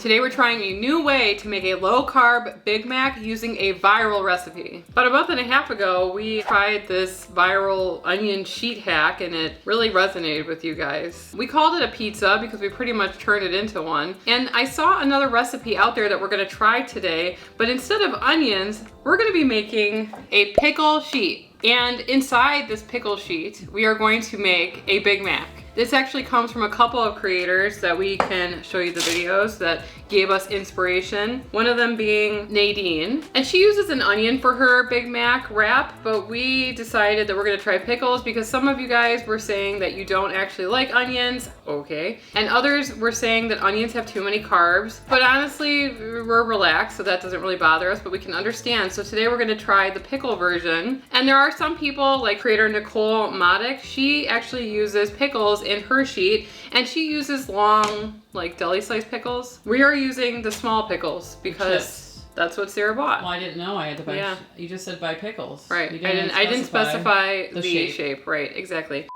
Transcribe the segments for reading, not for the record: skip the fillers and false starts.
Today we're trying a new way to make a low-carb Big Mac using a viral recipe. About a month and a half ago, we tried this viral onion sheet hack and it really resonated with you guys. We called it a pizza because we pretty much turned it into one. And I saw another recipe out there that we're gonna try today, but instead of onions, we're gonna be making a pickle sheet. And inside this pickle sheet, we are going to make a Big Mac. This actually comes from a couple of creators that we can show you the videos that gave us inspiration. One of them being Nadine. And she uses an onion for her Big Mac wrap, but we decided that we're gonna try pickles because some of you guys were saying that you don't actually like onions. Okay. And others were saying that onions have too many carbs. But honestly, we're relaxed, so that doesn't really bother us, but we can understand. So today we're gonna try the pickle version. And there are some people, like creator Nicole Modic, she actually uses pickles in her sheet, and she uses long, like deli slice pickles. We are using the small pickles because that's what Sarah bought. Well, I didn't know I had to buy. Yeah. You just said buy pickles. Right. I didn't specify the shape. Right. Exactly.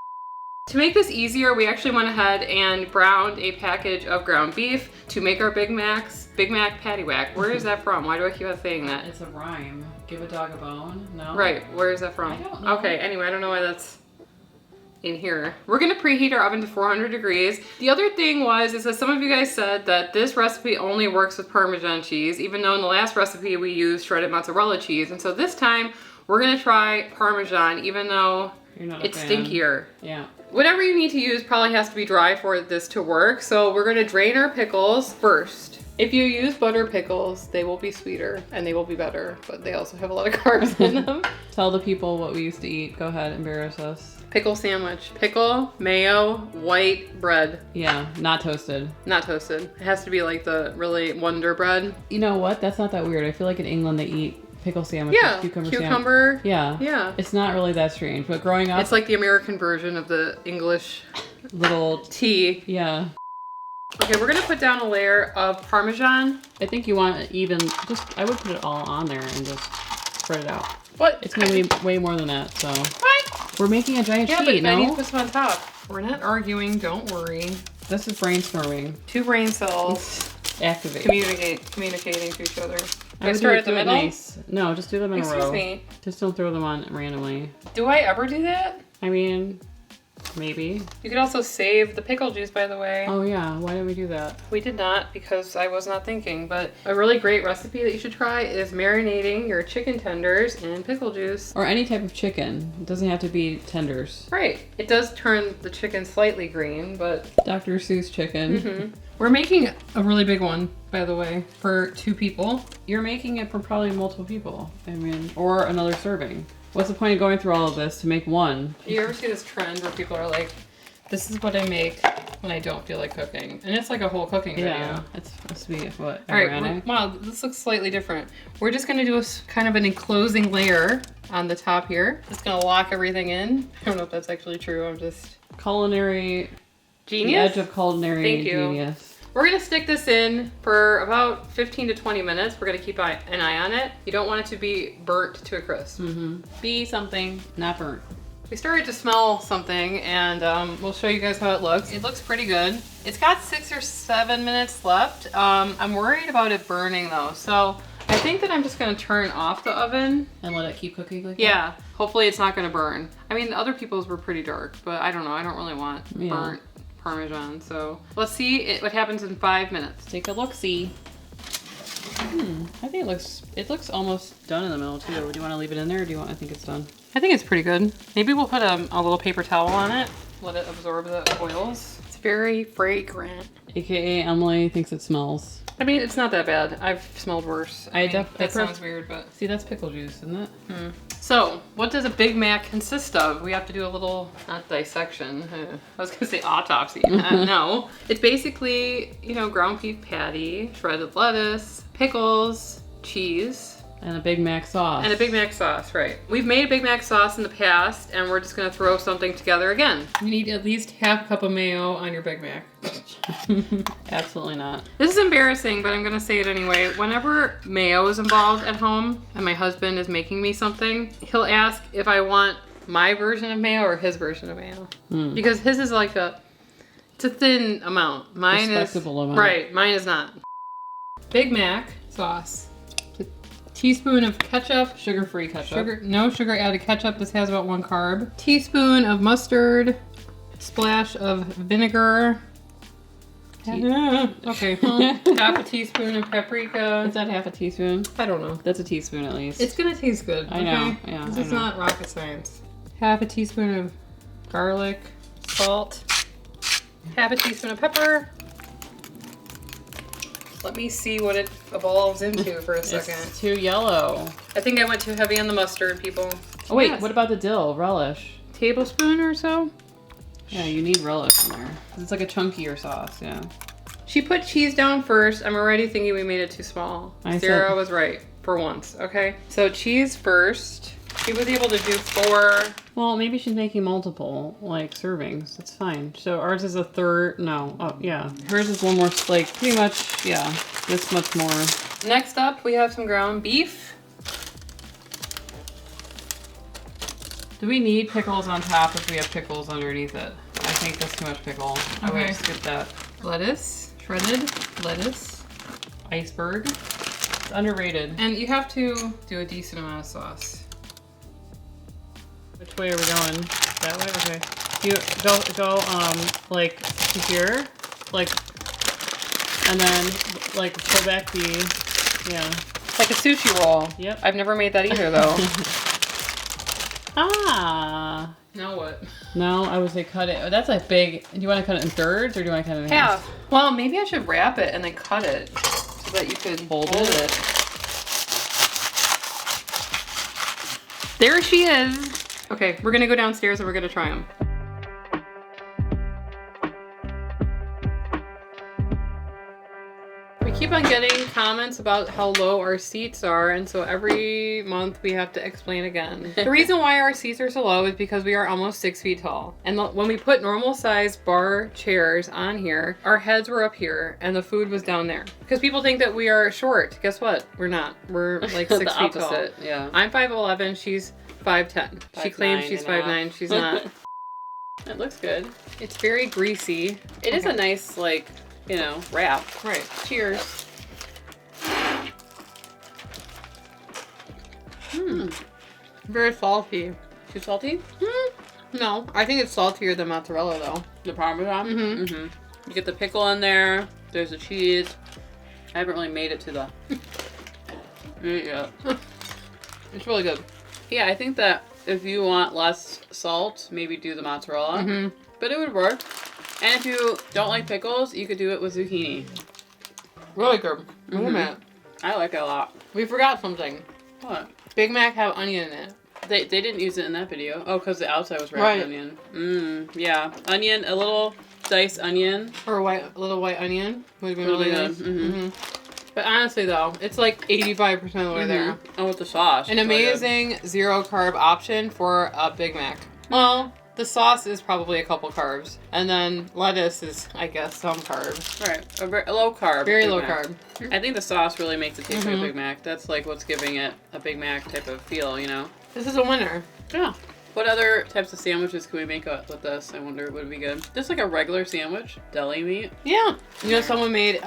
To make this easier, we actually went ahead and browned a package of ground beef to make our Big Macs. Big Mac patty whack. Where is that from? Why do I keep on saying that? It's a rhyme. Give a dog a bone. No. Right. Where is that from? I don't know. Okay. Anyway, I don't know why that's in here. We're gonna preheat our oven to 400 degrees. The other thing is that some of you guys said that this recipe only works with Parmesan cheese, even though in the last recipe we used shredded mozzarella cheese. And so this time we're gonna try Parmesan, even though it's stinkier. Yeah. Whatever you need to use probably has to be dry for this to work. So we're gonna drain our pickles first. If you use butter pickles, they will be sweeter and they will be better, but they also have a lot of carbs in them. Tell the people what we used to eat. Go ahead, embarrass us. Pickle sandwich. Pickle, mayo, white bread. Yeah, not toasted. Not toasted. It has to be like the really Wonder bread. You know what? That's not that weird. I feel like in England they eat pickle sandwiches. Yeah, cucumber. Yeah. Yeah. It's not really that strange, but growing up... It's like the American version of the English little tea. Yeah. Okay, we're gonna put down a layer of Parmesan. I think you want even, I would put it all on there and just spread it out. What? It's gonna be way more than that, so. What? We're making a giant sheet, but no? I need to put some on top. We're not arguing, don't worry. This is brainstorming. 2 brain cells. Activate. Communicating to each other. I would start at the middle? Nice. No, just do them in a row. Excuse me. Just don't throw them on randomly. Do I ever do that? I mean, maybe. You could also save the pickle juice, by the way. Oh yeah, why didn't we do that? We did not because I was not thinking, but a really great recipe that you should try is marinating your chicken tenders in pickle juice. Or any type of chicken. It doesn't have to be tenders. Right. It does turn the chicken slightly green, but... Dr. Seuss chicken. Mm-hmm. We're making a really big one, by the way, for 2 people. You're making it for probably multiple people. I mean, or another serving. What's the point of going through all of this to make one? You ever see this trend where people are like, this is what I make when I don't feel like cooking? And it's like a whole cooking video. Yeah, it's supposed to be, what, all right, wow, this looks slightly different. We're just gonna do a kind of an enclosing layer on the top here. Just gonna lock everything in. I don't know if that's actually true, I'm just... Culinary... Genius? The edge of culinary genius. We're gonna stick this in for about 15 to 20 minutes. We're gonna keep an eye on it. You don't want it to be burnt to a crisp. Mm-hmm. Be something, not burnt. We started to smell something and we'll show you guys how it looks. It looks pretty good. It's got 6 or 7 minutes left. I'm worried about it burning though. So I think that I'm just gonna turn off the oven. And let it keep cooking like that? Yeah, hopefully it's not gonna burn. I mean, the other people's were pretty dark, but I don't know, I don't really want burnt Parmesan. So let's see what happens in 5 minutes. Take a look-see. I think it looks almost done in the middle too. Do you want to leave it in there or I think it's done? I think it's pretty good. Maybe we'll put a little paper towel on it. Let it absorb the oils. It's very fragrant. AKA Emily thinks it smells. I mean, it's not that bad. I've smelled worse. That sounds weird, but... See, that's pickle juice, isn't it? Mm. So, what does a Big Mac consist of? We have to do a little, not dissection. I was gonna say autopsy. No. It's basically, ground beef patty, shredded lettuce, pickles, cheese. And a Big Mac sauce. And a Big Mac sauce, right. We've made a Big Mac sauce in the past, and we're just gonna throw something together again. You need at least half a cup of mayo on your Big Mac. Absolutely not. This is embarrassing, but I'm gonna say it anyway. Whenever mayo is involved at home, and my husband is making me something, he'll ask if I want my version of mayo or his version of mayo. Because his is like it's a thin amount. Mine is... Respectable amount. Right, mine is not. Big Mac sauce. Teaspoon of ketchup. Sugar-free ketchup. No sugar added ketchup. This has about 1 carb. Teaspoon of mustard. Splash of vinegar. Okay, well, half a teaspoon of paprika. Is that half a teaspoon? I don't know. That's a teaspoon at least. It's gonna taste good. I know. Yeah, This I is know. not rocket science. Half a teaspoon of garlic, salt, half a teaspoon of pepper. Let me see what it evolves into for a second. It's too yellow. I think I went too heavy on the mustard, people. Oh wait, Yes. what about the dill? Relish. Tablespoon or so? Yeah, you need relish in there. 'Cause it's like a chunkier sauce, yeah. She put cheese down first. I'm already thinking we made it too small. Sarah was right for once, okay? So cheese first. She was able to do 4. Well, maybe she's making multiple, like, servings. It's fine. So ours is a third, no, oh, yeah. Hers is one more, like, pretty much, yeah, this much more. Next up, we have some ground beef. Do we need pickles on top if we have pickles underneath it? I think that's too much pickle. I Okay. would skip that. Lettuce, shredded lettuce. Iceberg. It's underrated. And you have to do a decent amount of sauce. Which way are we going? That way? Okay. You go, like, to here, like, and then, like, pull back the, yeah. Like a sushi roll. Yep. I've never made that either, though. Ah. Now what? No, I would say cut it. That's like big. Do you want to cut it in thirds or do you want to cut it in half? Half. Well, maybe I should wrap it and then cut it so that you can hold it. There she is. Okay, we're gonna go downstairs and we're gonna try them. We keep on getting comments about how low our seats are, and so every month we have to explain again. The reason why our seats are so low is because we are almost 6 feet tall. And when we put normal size bar chairs on here, our heads were up here and the food was down there. Because people think that we are short. Guess what? We're not. We're like 6 feet tall. Yeah. I'm 5'11", she's 5'10". She claims 5'9" she's and a 5'9", she's not. It looks good. It's very greasy. It is a nice, like, you know, wrap. Right. Cheers. Very salty. Too salty? No, I think it's saltier than mozzarella though. The parmesan? Mm-hmm. Mm-hmm. You get the pickle in there. There's the cheese. I haven't really made it to the meat yet. It's really good. Yeah, I think that if you want less salt, maybe do the mozzarella. Mm-hmm. But it would work. And if you don't like pickles, you could do it with zucchini. Really good. Wait a minute. I like it a lot. We forgot something. What? Big Mac have onion in it. They didn't use it in that video. Oh, because the outside was wrapped onion. Yeah. Onion, a little diced onion. Or a little white onion would have been Really really good. good. Mhm. But honestly though, it's like 85% of the way there. Oh, with the sauce. An it's really good. amazing 0 carb option for a Big Mac. Well, the sauce is probably a couple carbs. And then lettuce is, I guess, some carbs. Right. A low carb. Very Big low Mac. carb. I think the sauce really makes it taste like a Big Mac. That's like what's giving it a Big Mac type of feel, you know? This is a winner. Yeah. What other types of sandwiches can we make with this? I wonder would be good. Just like a regular sandwich, deli meat. Yeah. You know, someone made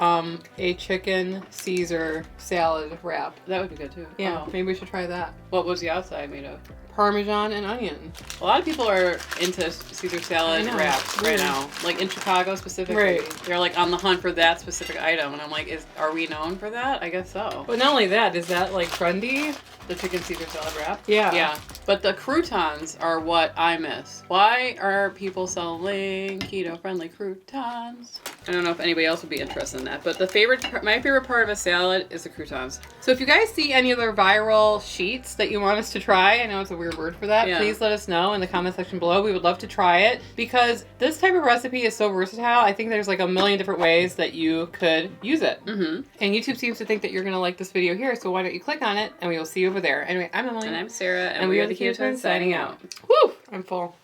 a chicken Caesar salad wrap. That would be good too. Yeah, Oh. maybe we should try that. What was the outside made of? Parmesan and onion. A lot of people are into Caesar salad I know. wraps right Weird. now. Like in Chicago specifically. Right. They're like on the hunt for that specific item. And I'm like, are we known for that? I guess so. But not only that, is that like trendy? The chicken Caesar salad wrap? Yeah. Yeah. But the croutons are what I miss. Why are people selling keto-friendly croutons? I don't know if anybody else would be interested in that. But my favorite part of a salad is the croutons. So if you guys see any other viral sheets that you want us to try, I know it's a weird word for that, Yeah. please let us know in the comment section below. We would love to try it because this type of recipe is so versatile. I think there's like a million different ways that you could use it. Mm-hmm. And YouTube seems to think that you're going to like this video here, so why don't you click on it and we will see you over there. Anyway, I'm Emily. And I'm Sarah, And we are the Keto Twins signing out. Woo! I'm full.